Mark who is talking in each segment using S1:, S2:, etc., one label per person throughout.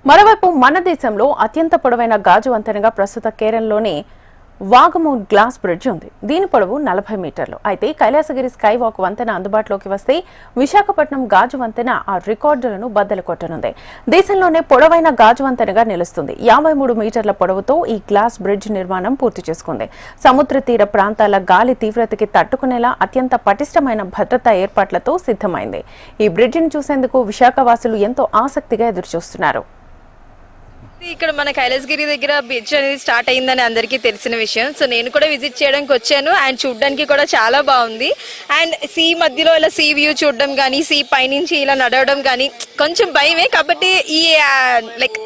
S1: మరోవైపు మన దేశంలో అత్యంత పొడవైన గాజు వంతెనగా ప్రస్తుత కేరళలోని వాగమూన్ గ్లాస్ బ్రిడ్జ్ ఉంది. దీని పొడవు 40 మీటర్లు. అయితే కైలాసగిరి స్కై వాక్ వంతెన అందుబాటులోకి వస్తే విశాఖపట్నం గాజు వంతెన ఆ రికార్డులను బద్దలు కొట్టనుంది. దేశంలోనే పొడవైన గాజు వంతెనగా నిలుస్తుంది. 53 మీటర్ల పొడవుతో ఈ గ్లాస్ బ్రిడ్జ్ నిర్మాణం పూర్తి చేసుకుంది. సముద్ర తీర ప్రాంతాల గాలి తీవ్రతకి తట్టుకునేలా అత్యంత పటిష్టమైన భద్రతా ఏర్పాట్లతో సిద్ధమైంది. ఈ బ్రిడ్జిని చూసేందుకు విశాఖ వాసులు ఎంతో ఆసక్తిగా ఎదురుచూస్తున్నారు.
S2: ఇక్కడ మన కైలాసగిరి దగ్గర బ్రిడ్జ్ అనేది స్టార్ట్ అయిందని అందరికీ తెలిసిన విషయం. సో నేను కూడా విజిట్ చేయడానికి వచ్చాను అండ్ చూడడానికి కూడా చాలా బాగుంది. అండ్ సీ మధ్యలో ఇలా సీ వ్యూ చూడడం కానీ, సీ పైనుంచి ఇలా నడవడం కానీ కొంచెం భయమే. కాబట్టి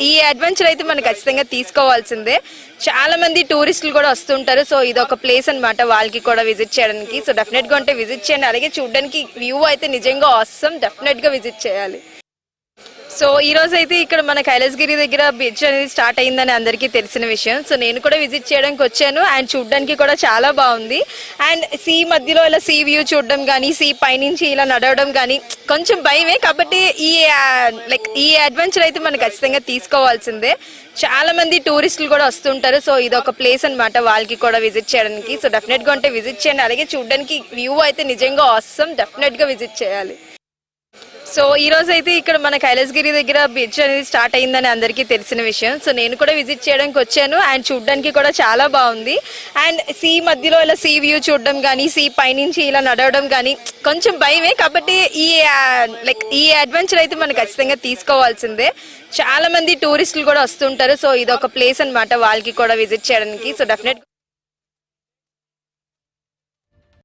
S2: ఈ అడ్వెంచర్ అయితే మనం ఖచ్చితంగా తీసుకోవాల్సిందే. చాలా మంది టూరిస్టులు కూడా వస్తుంటారు. సో ఇది ఒక ప్లేస్ అనమాట వాళ్ళకి కూడా విజిట్ చేయడానికి. సో డెఫినెట్ గా ఉంటే విజిట్ చేయండి. అలాగే చూడడానికి వ్యూ అయితే నిజంగా ఆసమ్, డెఫినెట్ గా విజిట్ చేయాలి. సో ఈ రోజు అయితే ఇక్కడ మన కైలాసగిరి దగ్గర బ్రిడ్జ్ అనేది స్టార్ట్ అయిందని అందరికీ తెలిసిన విషయం. సో నేను కూడా విజిట్ చేయడానికి వచ్చాను అండ్ చూడడానికి కూడా చాలా బాగుంది. అండ్ సీ మధ్యలో ఇలా సీ వ్యూ చూడడం కానీ, సీ పైనుంచి ఇలా నడవడం కానీ కొంచెం భయమే. కాబట్టి ఈ అడ్వెంచర్ అయితే మనం ఖచ్చితంగా తీసుకోవాల్సిందే. చాలా మంది టూరిస్టులు కూడా వస్తుంటారు. సో ఇది ఒక ప్లేస్ అనమాట వాళ్ళకి కూడా విజిట్ చేయడానికి. సో డెఫినెట్ గా ఉంటే విజిట్ చేయండి. అలాగే చూడడానికి వ్యూ అయితే నిజంగా ఆసమ్, డెఫినెట్ గా విజిట్ చేయాలి. సో ఈ రోజు అయితే ఇక్కడ మన కైలాసగిరి దగ్గర బ్రిడ్జ్ అనేది స్టార్ట్ అయిందని అందరికీ తెలిసిన విషయం. సో నేను కూడా విజిట్ చేయడానికి వచ్చాను అండ్ చూడడానికి కూడా చాలా బాగుంది. అండ్ సీ మధ్యలో ఇలా సీ వ్యూ చూడడం కానీ, సీ పైనుంచి ఇలా నడవడం కానీ కొంచెం భయమే. కాబట్టి ఈ అడ్వెంచర్ అయితే మనం ఖచ్చితంగా తీసుకోవాల్సిందే. చాలా మంది టూరిస్టులు కూడా వస్తుంటారు. సో ఇది ఒక ప్లేస్ అనమాట వాళ్ళకి కూడా విజిట్ చేయడానికి. So definite